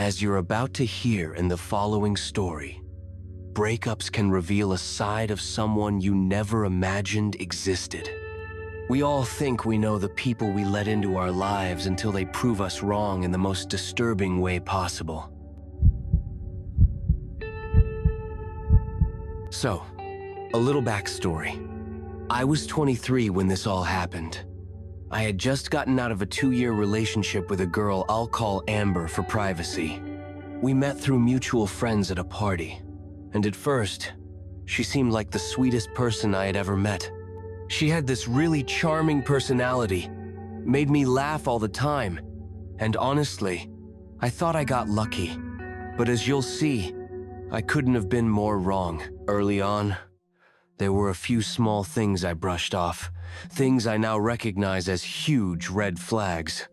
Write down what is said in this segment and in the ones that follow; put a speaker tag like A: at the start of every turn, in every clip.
A: As you're about to hear in the following story, breakups can reveal a side of someone you never imagined existed. We all think we know the people we let into our lives until they prove us wrong in the most disturbing way possible. So, a little backstory. I was 23 when this all happened. I had just gotten out of a 2-year relationship with a girl I'll call Amber for privacy. We met through mutual friends at a party, and at first, she seemed like the sweetest person I had ever met. She had this really charming personality, made me laugh all the time, and honestly, I thought I got lucky. But as you'll see, I couldn't have been more wrong. Early on, there were a few small things I brushed off, things I now recognize as huge red flags.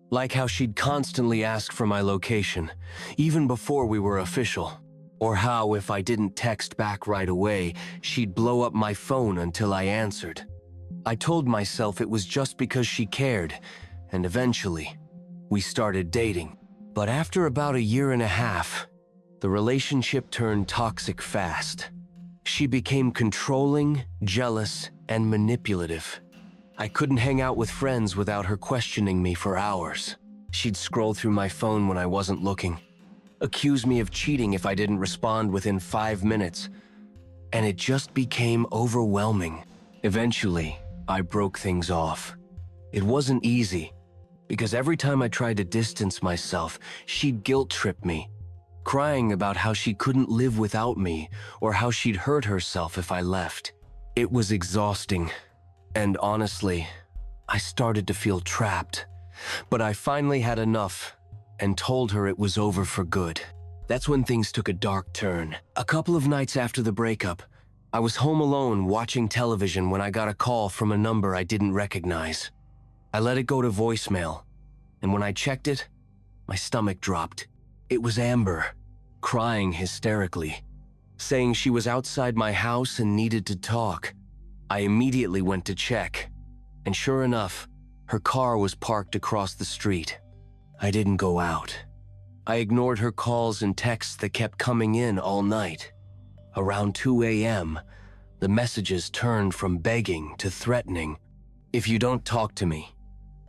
A: Like how she'd constantly ask for my location, even before we were official. Or how if I didn't text back right away, she'd blow up my phone until I answered. I told myself it was just because she cared, and eventually, we started dating. But after about 1.5 years, the relationship turned toxic fast. She became controlling, jealous, and manipulative. I couldn't hang out with friends without her questioning me for hours. She'd scroll through my phone when I wasn't looking, accuse me of cheating if I didn't respond within 5 minutes, and it just became overwhelming. Eventually, I broke things off. It wasn't easy, because every time I tried to distance myself, she'd guilt-trip me, crying about how she couldn't live without me or how she'd hurt herself if I left. It was exhausting, and honestly, I started to feel trapped. But I finally had enough and told her it was over for good. That's when things took a dark turn. A couple of nights after the breakup, I was home alone watching television when I got a call from a number I didn't recognize. I let it go to voicemail, and when I checked it, my stomach dropped. It was Amber, crying hysterically, saying she was outside my house and needed to talk. I immediately went to check, and sure enough, her car was parked across the street. I didn't go out. I ignored her calls and texts that kept coming in all night. Around 2 a.m., the messages turned from begging to threatening. If you don't talk to me,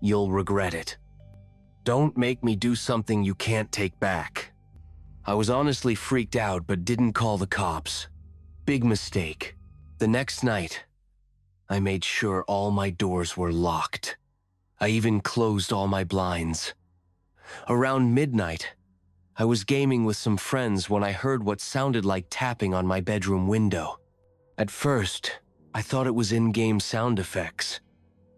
A: you'll regret it. Don't make me do something you can't take back. I was honestly freaked out but didn't call the cops. Big mistake. The next night, I made sure all my doors were locked. I even closed all my blinds. Around midnight, I was gaming with some friends when I heard what sounded like tapping on my bedroom window. At first, I thought it was in-game sound effects,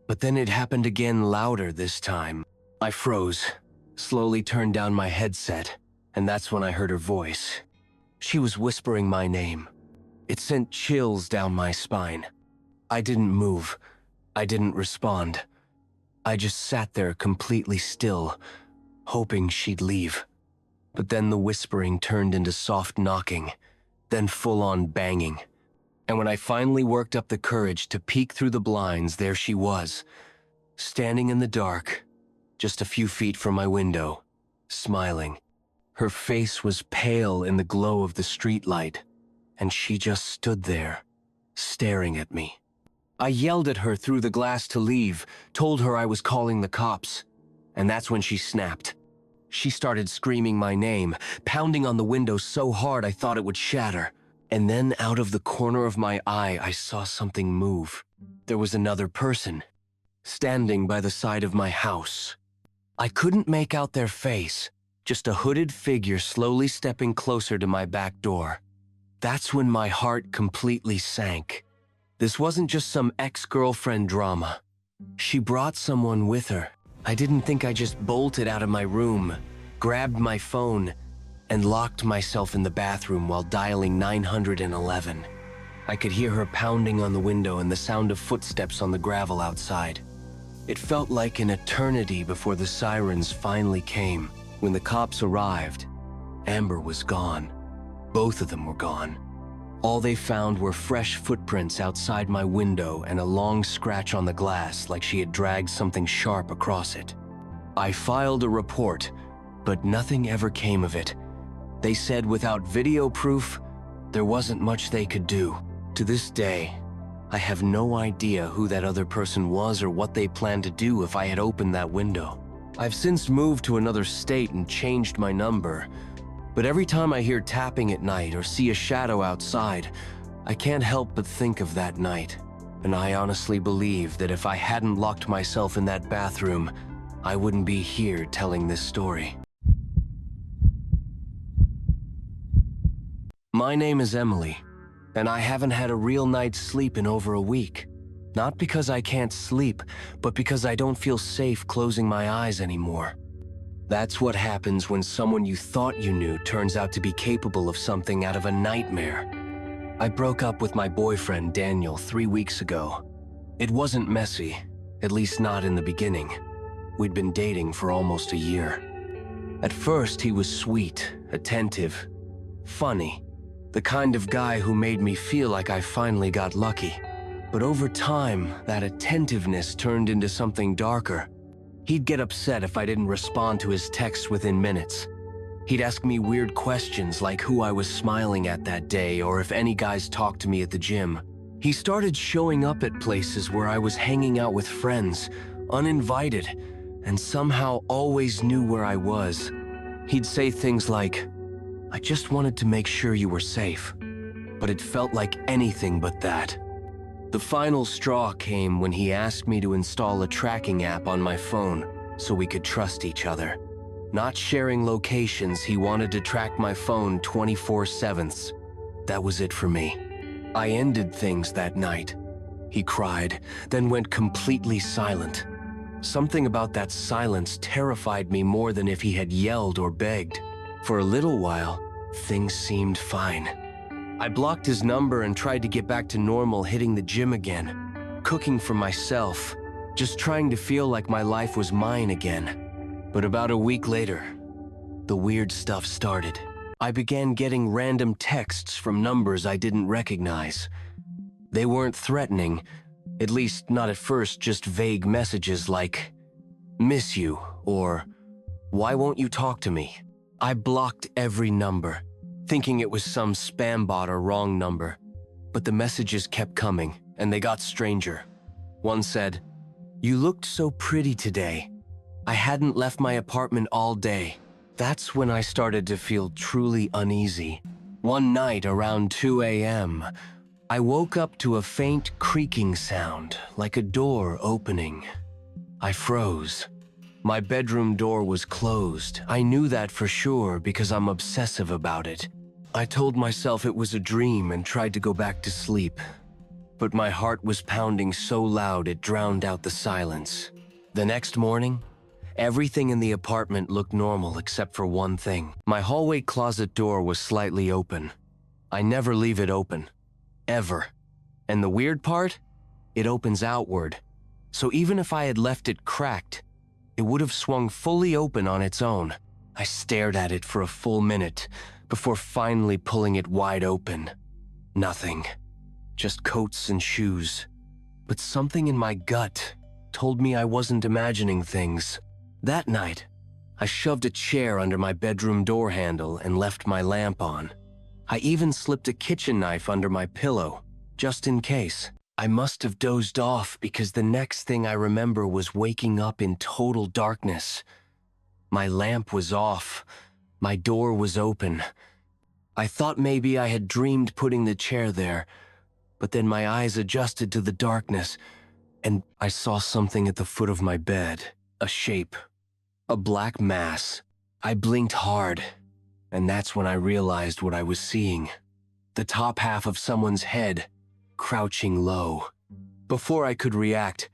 A: but then it happened again louder this time. I froze, slowly turned down my headset, and that's when I heard her voice. She was whispering my name. It sent chills down my spine. I didn't move. I didn't respond. I just sat there completely still, hoping she'd leave. But then the whispering turned into soft knocking, then full-on banging. And when I finally worked up the courage to peek through the blinds, there she was, standing in the dark, just a few feet from my window, smiling. Her face was pale in the glow of the streetlight, and she just stood there, staring at me. I yelled at her through the glass to leave, told her I was calling the cops, and that's when she snapped. She started screaming my name, pounding on the window so hard I thought it would shatter. And then out of the corner of my eye, I saw something move. There was another person, standing by the side of my house. I couldn't make out their face, just a hooded figure slowly stepping closer to my back door. That's when my heart completely sank. This wasn't just some ex-girlfriend drama. She brought someone with her. I didn't think I just bolted out of my room, grabbed my phone, and locked myself in the bathroom while dialing 911. I could hear her pounding on the window and the sound of footsteps on the gravel outside. It felt like an eternity before the sirens finally came. When the cops arrived, Amber was gone. Both of them were gone. All they found were fresh footprints outside my window and a long scratch on the glass like she had dragged something sharp across it. I filed a report, but nothing ever came of it. They said without video proof, there wasn't much they could do. To this day, I have no idea who that other person was or what they planned to do if I had opened that window. I've since moved to another state and changed my number, but every time I hear tapping at night or see a shadow outside, I can't help but think of that night. And I honestly believe that if I hadn't locked myself in that bathroom, I wouldn't be here telling this story. My name is Emily, and I haven't had a real night's sleep in over a week. Not because I can't sleep, but because I don't feel safe closing my eyes anymore. That's what happens when someone you thought you knew turns out to be capable of something out of a nightmare. I broke up with my boyfriend, Daniel, 3 weeks ago. It wasn't messy, at least not in the beginning. We'd been dating for almost a year. At first, he was sweet, attentive, funny, the kind of guy who made me feel like I finally got lucky. But over time, that attentiveness turned into something darker. He'd get upset if I didn't respond to his texts within minutes. He'd ask me weird questions like who I was smiling at that day or if any guys talked to me at the gym. He started showing up at places where I was hanging out with friends, uninvited, and somehow always knew where I was. He'd say things like, "I just wanted to make sure you were safe," but it felt like anything but that. The final straw came when he asked me to install a tracking app on my phone so we could trust each other. Not sharing locations, he wanted to track my phone 24/7. That was it for me. I ended things that night. He cried, then went completely silent. Something about that silence terrified me more than if he had yelled or begged. For a little while, things seemed fine. I blocked his number and tried to get back to normal, hitting the gym again, cooking for myself, just trying to feel like my life was mine again. But about a week later, the weird stuff started. I began getting random texts from numbers I didn't recognize. They weren't threatening, at least not at first, just vague messages like, "Miss you," or "Why won't you talk to me?" I blocked every number, thinking it was some spam bot or wrong number. But the messages kept coming, and they got stranger. One said, "You looked so pretty today. I hadn't left my apartment all day." That's when I started to feel truly uneasy. One night around 2 a.m., I woke up to a faint creaking sound, like a door opening. I froze. My bedroom door was closed. I knew that for sure because I'm obsessive about it. I told myself it was a dream and tried to go back to sleep. But my heart was pounding so loud it drowned out the silence. The next morning, everything in the apartment looked normal except for one thing. My hallway closet door was slightly open. I never leave it open. Ever. And the weird part? It opens outward. So even if I had left it cracked, it would have swung fully open on its own. I stared at it for a full minute before finally pulling it wide open. Nothing. Just coats and shoes. But something in my gut told me I wasn't imagining things. That night, I shoved a chair under my bedroom door handle and left my lamp on. I even slipped a kitchen knife under my pillow, just in case. I must have dozed off because the next thing I remember was waking up in total darkness. My lamp was off. My door was open. I thought maybe I had dreamed putting the chair there, but then my eyes adjusted to the darkness, and I saw something at the foot of my bed. A shape. A black mass. I blinked hard, and that's when I realized what I was seeing. The top half of someone's head, crouching low. Before I could react,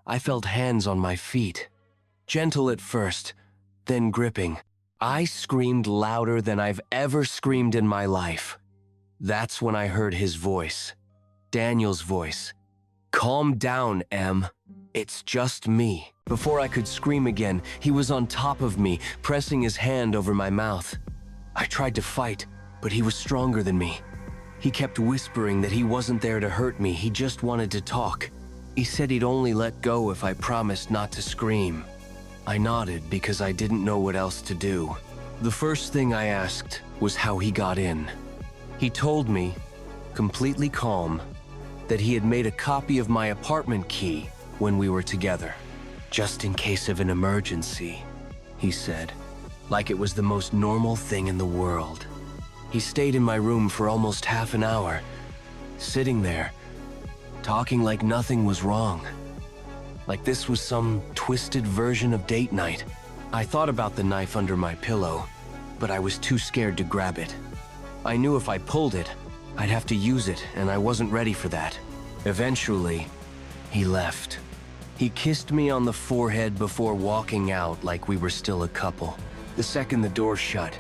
A: I felt hands on my feet. Gentle at first, then gripping. I screamed louder than I've ever screamed in my life. That's when I heard his voice. Daniel's voice. "Calm down, Em. It's just me." Before I could scream again, he was on top of me, pressing his hand over my mouth. I tried to fight, but he was stronger than me. He kept whispering that he wasn't there to hurt me, he just wanted to talk. He said he'd only let go if I promised not to scream. I nodded because I didn't know what else to do. The first thing I asked was how he got in. He told me, completely calm, that he had made a copy of my apartment key when we were together. Just in case of an emergency, he said, like it was the most normal thing in the world. He stayed in my room for almost half an hour, sitting there, talking like nothing was wrong. Like this was some twisted version of date night. I thought about the knife under my pillow, but I was too scared to grab it. I knew if I pulled it, I'd have to use it, and I wasn't ready for that. Eventually, he left. He kissed me on the forehead before walking out like we were still a couple. The second the door shut,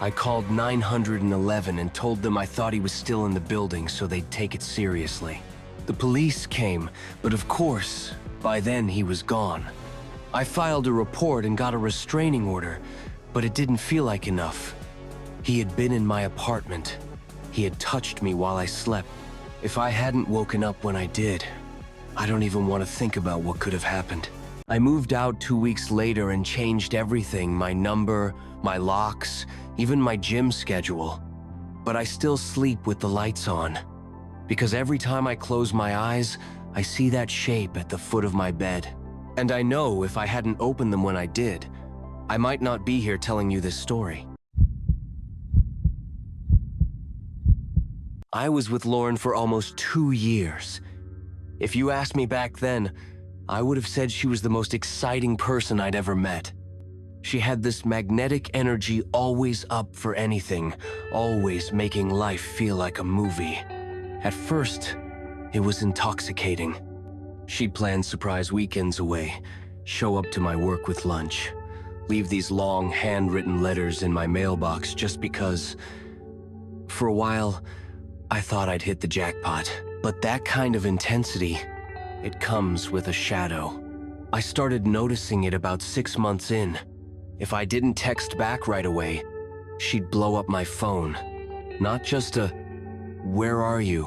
A: I called 911 and told them I thought he was still in the building so they'd take it seriously. The police came, but of course, by then he was gone. I filed a report and got a restraining order, but it didn't feel like enough. He had been in my apartment. He had touched me while I slept. If I hadn't woken up when I did, I don't even want to think about what could have happened. I moved out 2 weeks later and changed everything, my number, my locks, even my gym schedule. But I still sleep with the lights on, because every time I close my eyes, I see that shape at the foot of my bed. And I know if I hadn't opened them when I did, I might not be here telling you this story. I was with Lauren for almost 2 years. If you asked me back then, I would have said she was the most exciting person I'd ever met. She had this magnetic energy, always up for anything, always making life feel like a movie. At first, it was intoxicating. She'd plan surprise weekends away, show up to my work with lunch, leave these long handwritten letters in my mailbox just because, for a while, I thought I'd hit the jackpot. But that kind of intensity, it comes with a shadow. I started noticing it about 6 months in. If I didn't text back right away, she'd blow up my phone. Not just a, "Where are you?"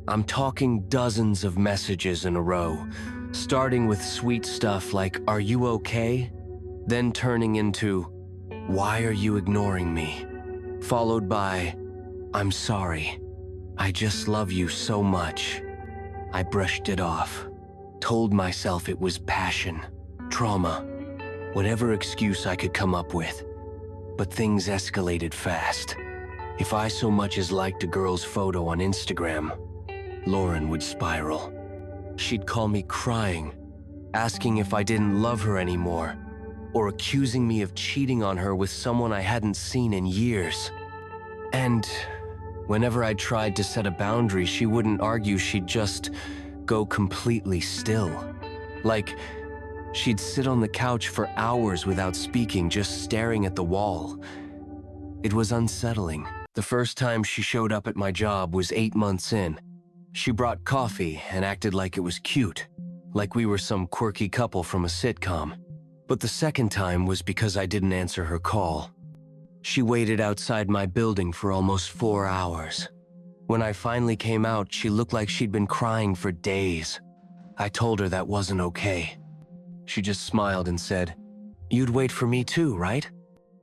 A: I'm talking dozens of messages in a row, starting with sweet stuff like, "Are you okay?" Then turning into, "Why are you ignoring me?" Followed by, "I'm sorry. I just love you so much." I brushed it off, told myself it was passion, trauma, whatever excuse I could come up with. But things escalated fast. If I so much as liked a girl's photo on Instagram, Lauren would spiral. She'd call me crying, asking if I didn't love her anymore, or accusing me of cheating on her with someone I hadn't seen in years. And whenever I tried to set a boundary, she wouldn't argue, she'd just go completely still. Like, she'd sit on the couch for hours without speaking, just staring at the wall. It was unsettling. The first time she showed up at my job was 8 months in. She brought coffee and acted like it was cute, like we were some quirky couple from a sitcom. But the second time was because I didn't answer her call. She waited outside my building for almost 4 hours. When I finally came out, she looked like she'd been crying for days. I told her that wasn't okay. She just smiled and said, "You'd wait for me too, right?"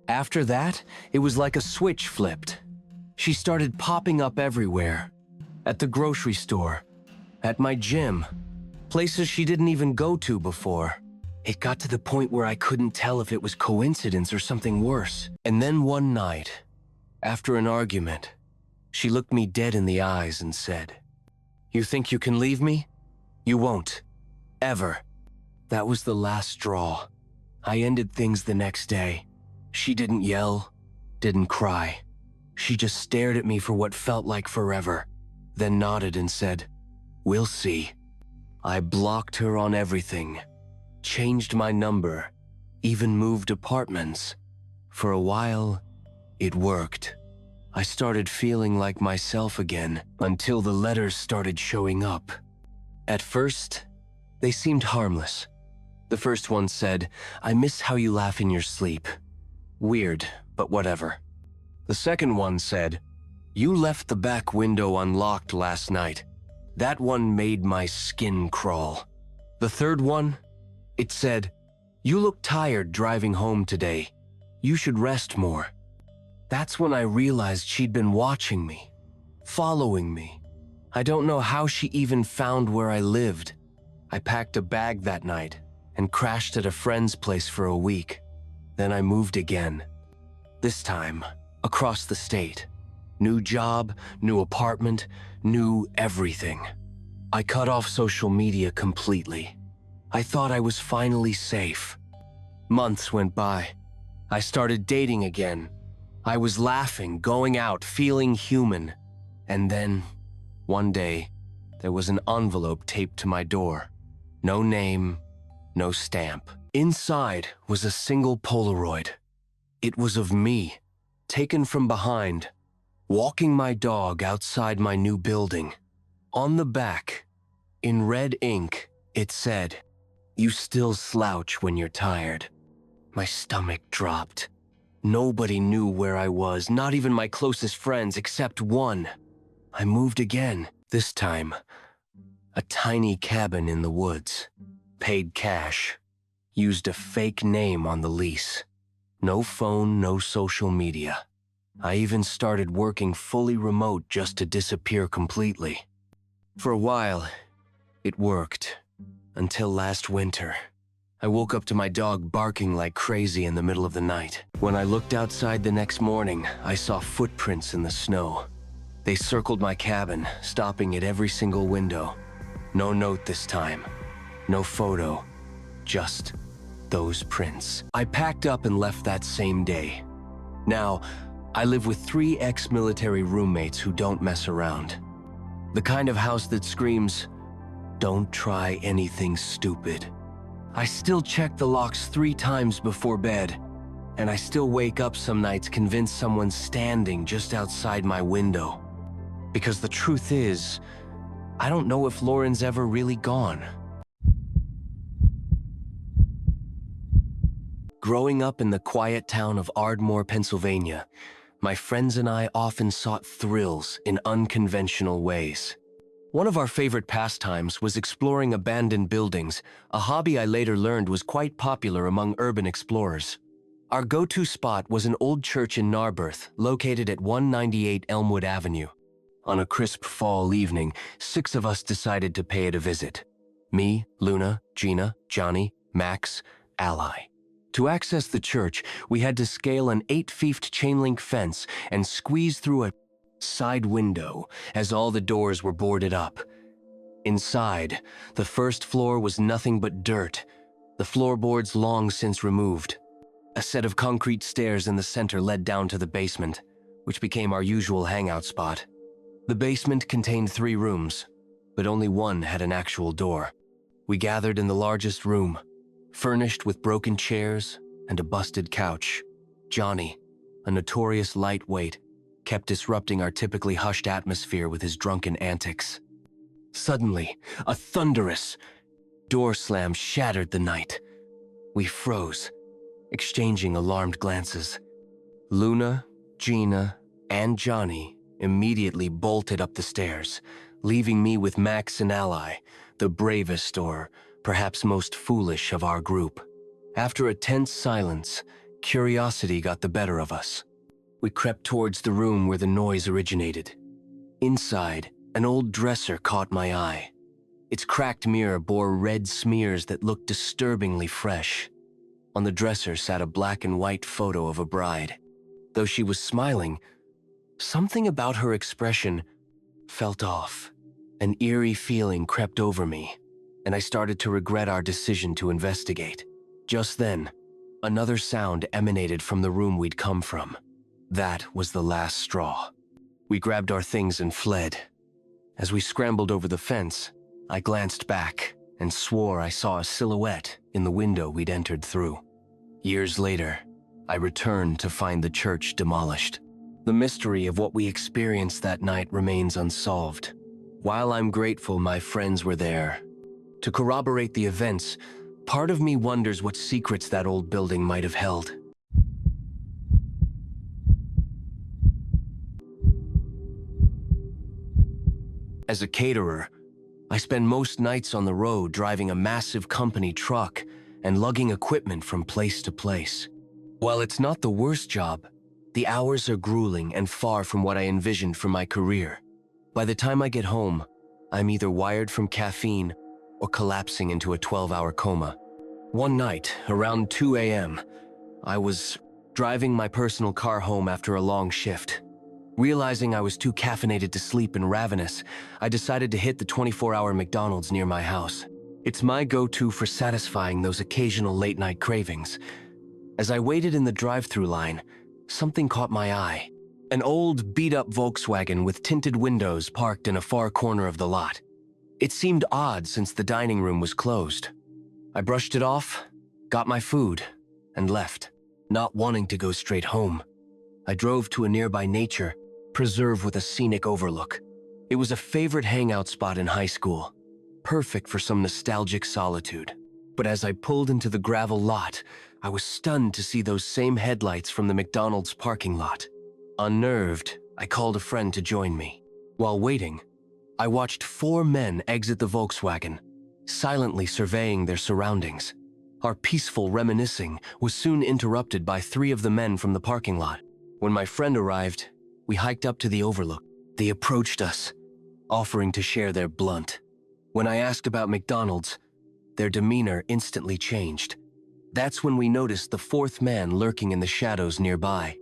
A: After that, it was like a switch flipped. She started popping up everywhere. At the grocery store, at my gym, places she didn't even go to before. It got to the point where I couldn't tell if it was coincidence or something worse. And then one night, after an argument, she looked me dead in the eyes and said, "You think you can leave me? You won't. Ever." That was the last straw. I ended things the next day. She didn't yell, didn't cry. She just stared at me for what felt like forever, then nodded and said, "We'll see." I blocked her on everything, changed my number, even moved apartments. For a while, it worked. I started feeling like myself again until the letters started showing up. At first, they seemed harmless. The first one said, "I miss how you laugh in your sleep." Weird, but whatever. The second one said, "You left the back window unlocked last night." That one made my skin crawl. The third one, it said, "You look tired driving home today. You should rest more." That's when I realized she'd been watching me, following me. I don't know how she even found where I lived. I packed a bag that night and crashed at a friend's place for a week. Then I moved again. This time, across the state. New job, new apartment, new everything. I cut off social media completely. I thought I was finally safe. Months went by. I started dating again. I was laughing, going out, feeling human. And then, one day, there was an envelope taped to my door. No name, no stamp. Inside was a single Polaroid. It was of me, taken from behind, walking my dog outside my new building. On the back, in red ink, it said, "You still slouch when you're tired." My stomach dropped. Nobody knew where I was, not even my closest friends except one. I moved again, this time. A tiny cabin in the woods. Paid cash. Used a fake name on the lease. No phone, no social media. I even started working fully remote just to disappear completely. For a while, it worked. Until last winter. I woke up to my dog barking like crazy in the middle of the night. When I looked outside the next morning, I saw footprints in the snow. They circled my cabin, stopping at every single window. No note this time. No photo. Just those prints. I packed up and left that same day. Now, I live with 3 ex-military roommates who don't mess around. The kind of house that screams, "Don't try anything stupid." I still check the locks 3 times before bed, and I still wake up some nights convinced someone's standing just outside my window. Because the truth is, I don't know if Lauren's ever really gone. Growing up in the quiet town of Ardmore, Pennsylvania, my friends and I often sought thrills in unconventional ways. One of our favorite pastimes was exploring abandoned buildings, a hobby I later learned was quite popular among urban explorers. Our go-to spot was an old church in Narberth, located at 198 Elmwood Avenue. On a crisp fall evening, 6 of us decided to pay it a visit. Me, Luna, Gina, Johnny, Max, Ally. To access the church, we had to scale an 8-feet chain-link fence and squeeze through a side window as all the doors were boarded up. Inside, the first floor was nothing but dirt, the floorboards long since removed. A set of concrete stairs in the center led down to the basement, which became our usual hangout spot. The basement contained 3 rooms, but only one had an actual door. We gathered in the largest room, furnished with broken chairs and a busted couch. Johnny, a notorious lightweight, kept disrupting our typically hushed atmosphere with his drunken antics. Suddenly, a thunderous door slam shattered the night. We froze, exchanging alarmed glances. Luna, Gina, and Johnny immediately bolted up the stairs, leaving me with Max and Ally, the bravest or perhaps most foolish of our group. After a tense silence, curiosity got the better of us. We crept towards the room where the noise originated. Inside, an old dresser caught my eye. Its cracked mirror bore red smears that looked disturbingly fresh. On the dresser sat a black and white photo of a bride. Though she was smiling, something about her expression felt off. An eerie feeling crept over me, and I started to regret our decision to investigate. Just then, another sound emanated from the room we'd come from. That was the last straw. We grabbed our things and fled. As we scrambled over the fence, I glanced back and swore I saw a silhouette in the window we'd entered through. Years later, I returned to find the church demolished. The mystery of what we experienced that night remains unsolved. While I'm grateful my friends were there to corroborate the events, part of me wonders what secrets that old building might have held. As a caterer, I spend most nights on the road driving a massive company truck and lugging equipment from place to place. While it's not the worst job, the hours are grueling and far from what I envisioned for my career. By the time I get home, I'm either wired from caffeine or collapsing into a 12-hour coma. One night, around 2 a.m., I was driving my personal car home after a long shift. Realizing I was too caffeinated to sleep and ravenous, I decided to hit the 24-hour McDonald's near my house. It's my go-to for satisfying those occasional late-night cravings. As I waited in the drive-thru line, something caught my eye. An old, beat-up Volkswagen with tinted windows parked in a far corner of the lot. It seemed odd since the dining room was closed. I brushed it off, got my food, and left, not wanting to go straight home. I drove to a nearby nature preserve with a scenic overlook. It was a favorite hangout spot in high school, perfect for some nostalgic solitude. But as I pulled into the gravel lot, I was stunned to see those same headlights from the McDonald's parking lot. Unnerved, I called a friend to join me. While waiting, I watched 4 men exit the Volkswagen, silently surveying their surroundings. Our peaceful reminiscing was soon interrupted by 3 of the men from the parking lot. When my friend arrived, we hiked up to the overlook. They approached us, offering to share their blunt. When I asked about McDonald's, their demeanor instantly changed. That's when we noticed the 4th man lurking in the shadows nearby.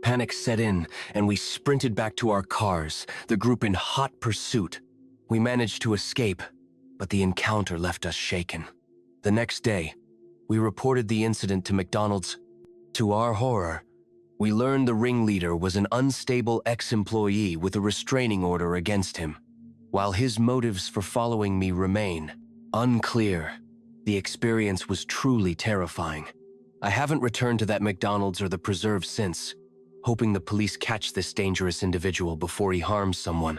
A: Panic set in, and we sprinted back to our cars, the group in hot pursuit. We managed to escape, but the encounter left us shaken. The next day, we reported the incident to McDonald's. To our horror, we learned the ringleader was an unstable ex-employee with a restraining order against him. While his motives for following me remain unclear, the experience was truly terrifying. I haven't returned to that McDonald's or the preserve since, hoping the police catch this dangerous individual before he harms someone.